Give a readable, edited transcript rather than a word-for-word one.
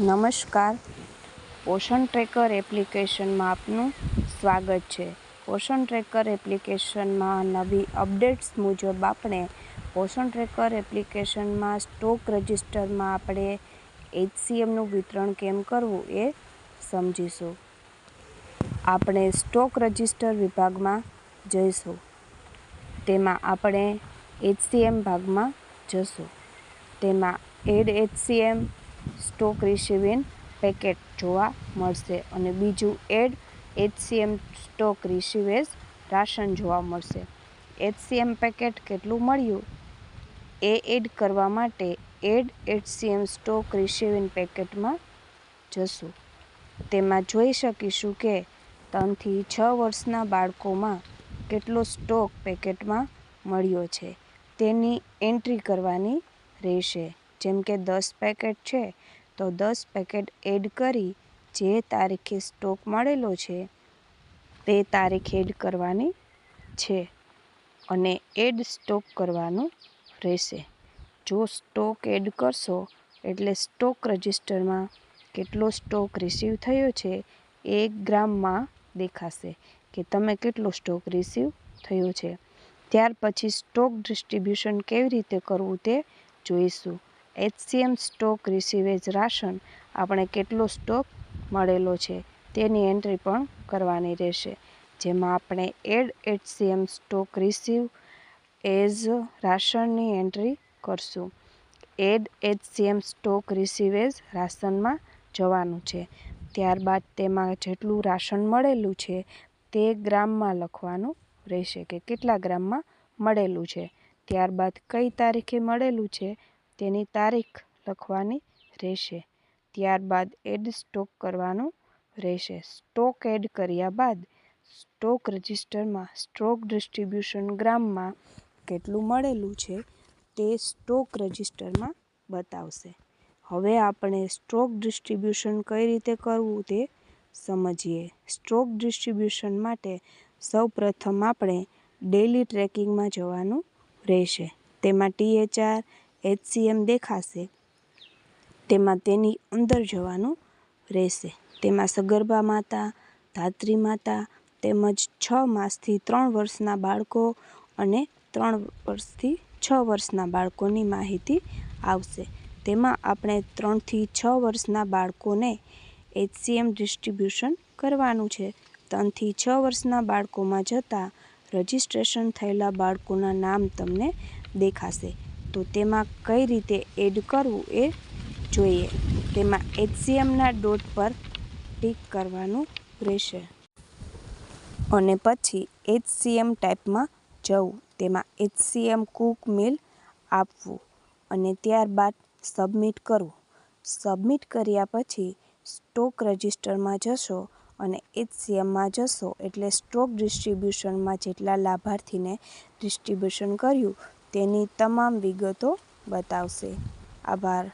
નમસ્કાર, પોષણ ટ્રેકર એપ્લિકેશનમાં આપનું સ્વાગત છે. પોષણ ટ્રેકર એપ્લિકેશનમાં નવી અપડેટ્સ મુજબ આપણે પોષણ ટ્રેકર એપ્લિકેશનમાં સ્ટોક રજિસ્ટરમાં આપણે HCMનું વિતરણ કેમ કરવું એ સમજીશું. આપણે સ્ટોક રજિસ્ટર વિભાગમાં જઈશું. તેમાં આપણે HCM ભાગમાં જશું. તેમાં add HCM stock receiving packet જોવા મળશે અને બીજું એડ HCM સ્ટોક રિસીવેજ રાશન જોવા મળશે. HCM પેકેટ કેટલું મળ્યું એ એડ કરવા માટે એડ HCM સ્ટોક રિસીવિંગ પેકેટમાં જશું. તેમાં જોઈ શકીશું કે 3 થી 6 વર્ષના બાળકોમાં કેટલો સ્ટોક પેકેટમાં મળ્યો છે તેની એન્ટ્રી કરવાની રહેશે. જેમ કે 10 પેકેટ છે તો 10 પેકેટ એડ કરી જે તારીખે સ્ટોક મળેલો છે તે તારીખ એડ કરવાની છે અને એડ સ્ટોક કરવાનું રહેશે. જો સ્ટોક એડ કરશો એટલે સ્ટોક રજિસ્ટરમાં કેટલો સ્ટોક રિસીવ થયો છે એ ગ્રામમાં દેખાશે કે તમે કેટલો સ્ટોક રિસીવ થયો છે. ત્યાર પછી સ્ટોક ડિસ્ટ્રીબ્યુશન કેવી રીતે કરવું તે જોઈશું. HCM સ્ટોક રિસીવેજ રાશન આપણે કેટલો સ્ટોક મળેલો છે તેની એન્ટ્રી પણ કરવાની રહેશે. જેમાં આપણે add HCM stock receive as રાશનની એન્ટ્રી કરશું. એડ HCM સ્ટોક રિસીવેજ રાશનમાં જવાનું છે. ત્યારબાદ તેમાં જેટલું રાશન મળેલું છે તે ગ્રામમાં લખવાનું રહેશે કે કેટલા ગ્રામમાં મળેલું છે. ત્યારબાદ કઈ તારીખે મળેલું છે તેની તારીખ લખવાની રહેશે. ત્યારબાદ એડ સ્ટોક કરવાનું રહેશે. સ્ટોક એડ કર્યા બાદ સ્ટોક રજિસ્ટરમાં સ્ટોક ડિસ્ટ્રીબ્યુશન ગ્રામમાં કેટલું મળેલું છે તે સ્ટોક રજિસ્ટરમાં બતાવશે. હવે આપણે સ્ટોક ડિસ્ટ્રીબ્યુશન કઈ રીતે કરવું તે સમજીએ. સ્ટોક ડિસ્ટ્રીબ્યુશન માટે સૌપ્રથમ આપણે ડેલી ટ્રેકિંગમાં જવાનું રહેશે. તેમાં THR HCM દેખાશે. તેમાં તેની અંદર જવાનું રહેશે. તેમાં સગર્ભા માતા, ધાત્રી માતા તેમજ 6 માસથી 3 વર્ષના બાળકો અને 3 વર્ષથી 6 વર્ષના બાળકોની માહિતી આવશે. તેમાં આપણે 3 થી 6 વર્ષના બાળકોને HCM ડિસ્ટ્રીબ્યુશન કરવાનું છે. 3 થી 6 વર્ષના બાળકોમાં જતાં રજિસ્ટ્રેશન થયેલા બાળકોના નામ તમને દેખાશે. તો તેમાં કઈ રીતે એડ કરવું એ જોઈએ. તેમાં HCMના ડોટ પર ટિક કરવાનું રહેશે અને પછી HCM ટાઈપમાં જવું. તેમાં HCM કુક મિલ આપવું અને ત્યારબાદ સબમિટ કરવું. સબમિટ કર્યા પછી સ્ટોક રજિસ્ટરમાં જશો અને HCMમાં જશો એટલે સ્ટોક ડિસ્ટ્રીબ્યુશનમાં જેટલા લાભાર્થીને ડિસ્ટ્રીબ્યુશન કર્યું તેની તમામ વિગતો બતાવશે. આભાર.